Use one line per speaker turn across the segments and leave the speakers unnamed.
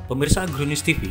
Pemirsa Agronews TV,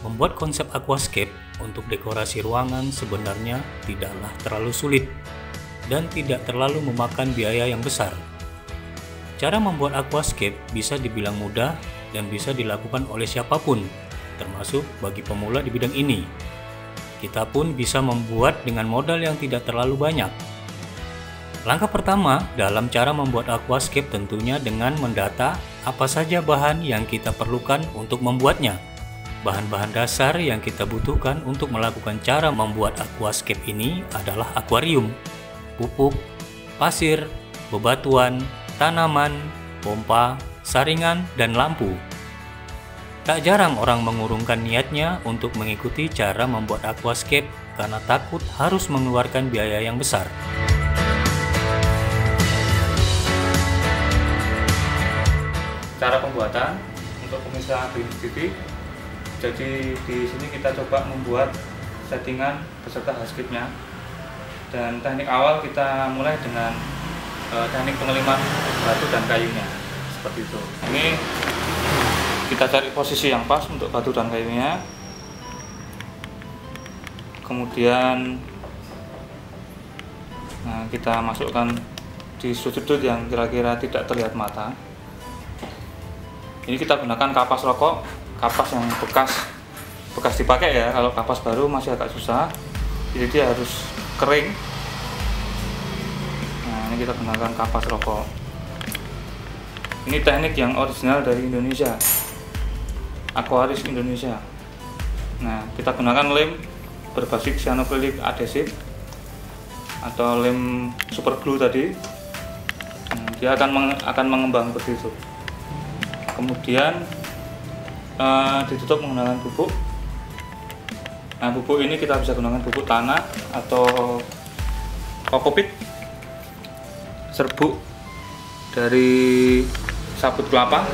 membuat konsep aquascape untuk dekorasi ruangan sebenarnya tidaklah terlalu sulit dan tidak terlalu memakan biaya yang besar. Cara membuat aquascape bisa dibilang mudah dan bisa dilakukan oleh siapapun, termasuk bagi pemula di bidang ini. Kita pun bisa membuat dengan modal yang tidak terlalu banyak. Langkah pertama dalam cara membuat aquascape tentunya dengan mendata apa saja bahan yang kita perlukan untuk membuatnya. Bahan-bahan dasar yang kita butuhkan untuk melakukan cara membuat aquascape ini adalah akuarium, pupuk, pasir, bebatuan, tanaman, pompa, saringan, dan lampu. Tak jarang orang mengurungkan niatnya untuk mengikuti cara membuat aquascape karena takut harus mengeluarkan biaya yang besar.
Cara pembuatan untuk pemirsa Agronews TV. Jadi di sini kita coba membuat settingan beserta hardscape-nya. Dan teknik awal kita mulai dengan teknik pengeliman batu dan kayunya, seperti itu. Ini kita cari posisi yang pas untuk batu dan kayunya. Kemudian kita masukkan di sudut-sudut yang kira-kira tidak terlihat mata. Ini kita gunakan kapas rokok, kapas yang bekas dipakai ya. Kalau kapas baru masih agak susah, jadi dia harus kering. Nah, ini kita gunakan kapas rokok. Ini teknik yang original dari Indonesia, Aquaris Indonesia. Nah, kita gunakan lem berbasis cyanophylic adhesive atau lem super glue tadi. Dia akan mengembang seperti itu. Kemudian ditutup menggunakan bubuk. Nah, bubuk ini kita bisa gunakan bubuk tanah atau kokopit, serbuk dari sabut kelapa.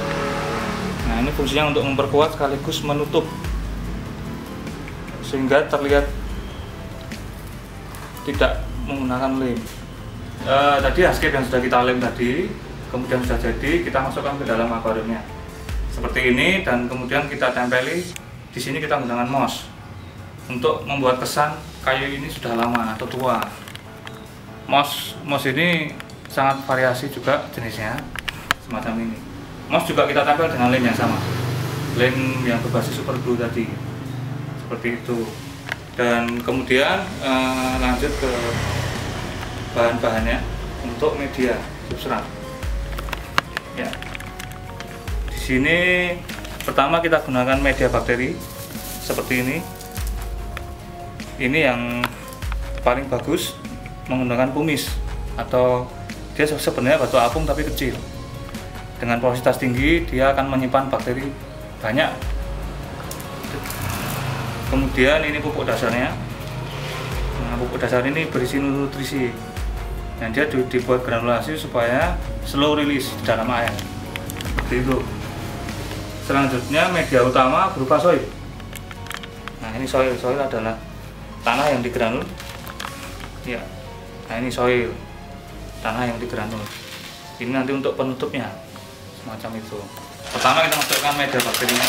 Nah, ini fungsinya untuk memperkuat sekaligus menutup sehingga terlihat tidak menggunakan lem. Tadi hardscape yang sudah kita lem tadi, kemudian sudah jadi, kita masukkan ke dalam akuariumnya seperti ini, dan kemudian kita tempeli. Di sini kita menggunakan moss untuk membuat kesan kayu ini sudah lama atau tua. Moss ini sangat variasi juga jenisnya, semacam ini. Moss juga kita tempel dengan lem yang sama, lem yang berbasis super glue tadi, seperti itu. Dan kemudian lanjut ke bahan-bahannya untuk media substrat. Ya, di sini pertama kita gunakan media bakteri seperti ini. Ini yang paling bagus menggunakan pumice, atau dia sebenarnya batu apung tapi kecil. Dengan porositas tinggi, dia akan menyimpan bakteri banyak. Kemudian ini pupuk dasarnya. Nah, pupuk dasar ini berisi nutrisi, dan dia dibuat granulasi supaya slow release di dalam air. Seperti itu. Selanjutnya media utama berupa soil. Nah, ini soil adalah tanah yang digranul. Ya. Nah, ini soil, tanah yang digranul. Ini nanti untuk penutupnya, semacam itu. Pertama kita masukkan media bakterinya.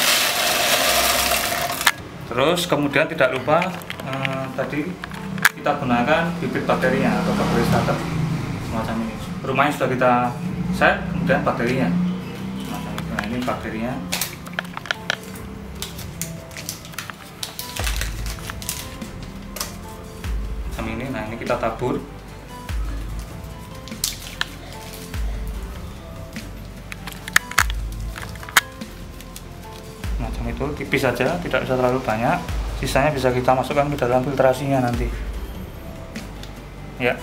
Terus kemudian tidak lupa tadi kita gunakan bibit bakterinya atau bakteri starter, semacam ini. Rumahnya sudah kita set, kemudian bakterinya semacam itu. Nah, ini bakterinya. Semacam ini. Nah, ini kita tabur. Macam itu, tipis saja, tidak bisa terlalu banyak. Sisanya bisa kita masukkan ke dalam filtrasinya nanti. Ya.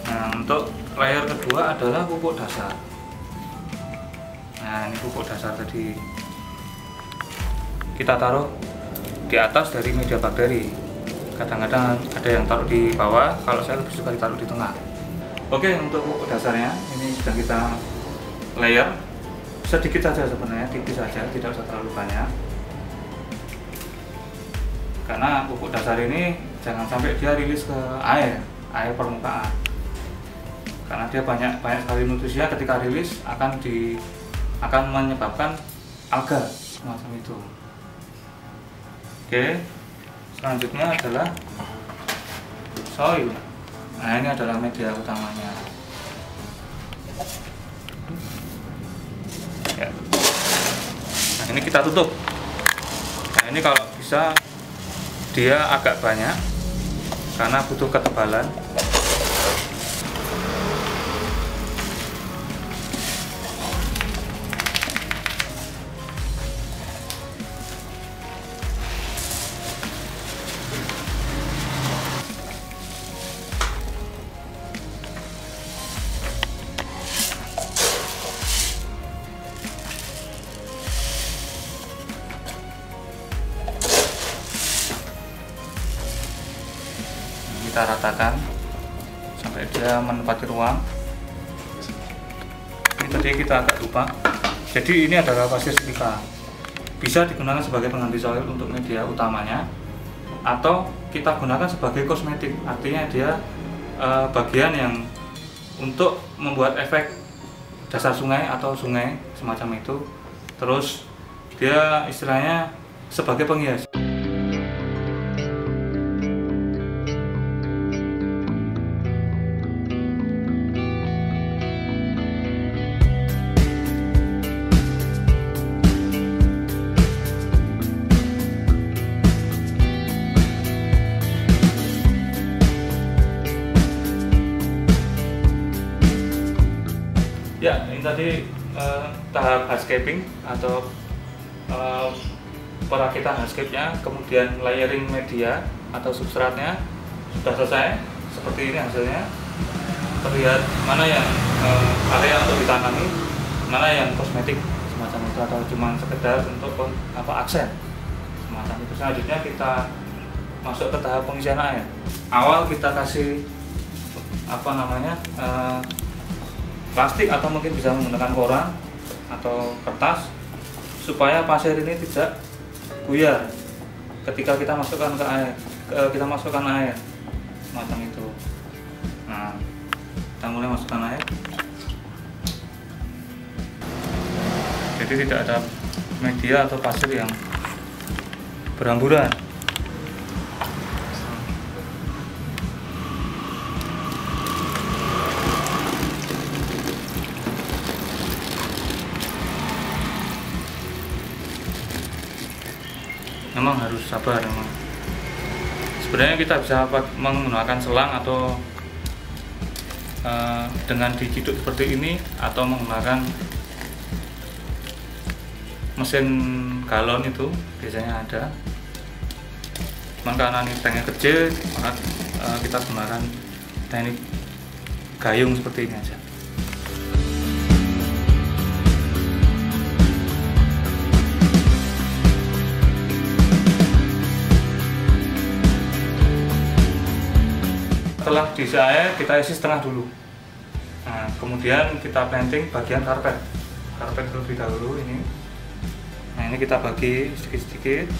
Nah, untuk layer kedua adalah pupuk dasar. Nah, ini pupuk dasar tadi kita taruh di atas dari media bakteri. Kadang-kadang ada yang taruh di bawah, kalau saya lebih suka ditaruh di tengah. Oke, untuk pupuk dasarnya ini sudah kita layer sedikit saja, sebenarnya tipis saja, tidak usah terlalu banyak. Karena pupuk dasar ini jangan sampai dia rilis ke air permukaan. Karena dia banyak sekali nutrisinya, ketika rilis akan akan menyebabkan alga semacam itu. Oke, selanjutnya adalah soil. Nah, ini adalah media utamanya. Ya. Nah, ini kita tutup. Nah, ini kalau bisa dia agak banyak karena butuh ketebalan. Kita ratakan sampai dia menempati ruang. Ini tadi kita agak lupa. Jadi ini adalah pasir silika. Bisa digunakan sebagai pengganti soil untuk media utamanya, atau kita gunakan sebagai kosmetik. Artinya dia bagian yang untuk membuat efek dasar sungai atau sungai semacam itu. Terus dia istilahnya sebagai penghias. Ya, ini tadi tahap hardscaping atau perakitan hardscape-nya, kemudian layering media atau substratnya sudah selesai. Seperti ini hasilnya. Terlihat mana yang area untuk ditanami, mana yang kosmetik semacam itu, atau cuma sekedar untuk aksen semacam itu. Selanjutnya kita masuk ke tahap pengisian air. Awal kita kasih plastik atau mungkin bisa menggunakan koran atau kertas supaya pasir ini tidak buyar ketika kita masukkan ke air, semacam itu. Nah, kita mulai masukkan air. Jadi tidak ada media atau pasir yang berhamburan. Memang harus sabar memang. Sebenarnya kita bisa menggunakan selang atau dengan diciduk seperti ini, atau menggunakan mesin galon itu biasanya ada. Cuman karena ini tanknya kecil, maka kita gunakan teknik gayung seperti ini aja. Setelah diisi air, kita isi setengah dulu. Nah, kemudian kita painting bagian karpet terlebih dahulu ini. Nah, ini kita bagi sedikit-sedikit.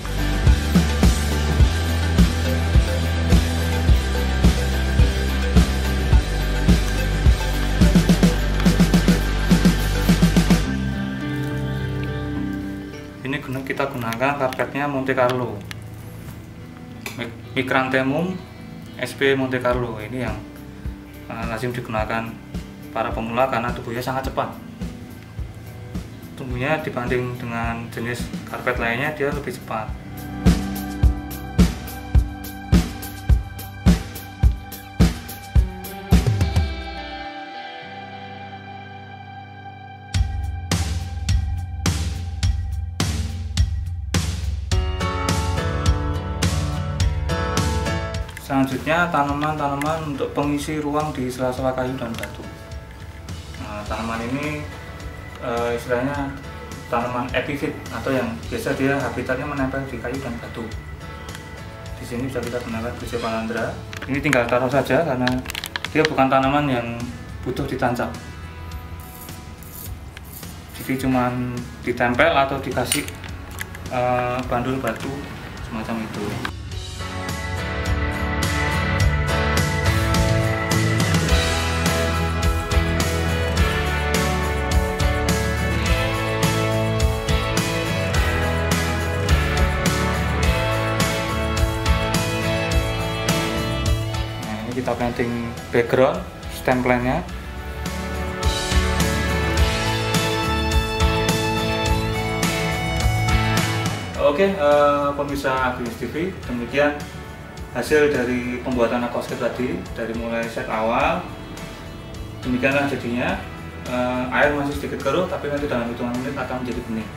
Ini kita gunakan karpetnya Monte Carlo, Micranthemum SP Monte Carlo. Ini yang lazim digunakan para pemula karena tumbuhnya sangat cepat. Tumbuhnya dibanding dengan jenis karpet lainnya dia lebih cepat. Selanjutnya tanaman-tanaman untuk pengisi ruang di sela-sela kayu dan batu. Nah, tanaman ini istilahnya tanaman epifit, atau yang biasa dia habitatnya menempel di kayu dan batu. Di sini bisa kita gunakan Grisephalandra. Ini tinggal taruh saja karena dia bukan tanaman yang butuh ditancap. Jadi cuma ditempel atau dikasih bandul batu semacam itu. painting background, stem plan-nya. Oke, pemirsa Agrinews TV, demikian hasil dari pembuatan aquascape tadi, dari mulai set awal. Demikianlah jadinya. Air masih sedikit keruh, tapi nanti dalam hitungan menit akan menjadi bening.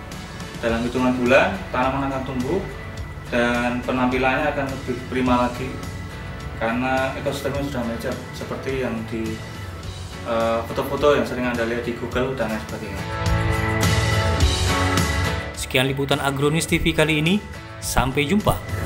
Dalam hitungan bulan, tanaman akan tumbuh dan penampilannya akan lebih prima lagi karena ekosistemnya sudah mature seperti yang di foto-foto yang sering Anda lihat di Google dan lain sebagainya.
Sekian liputan Agrinews TV kali ini, sampai jumpa.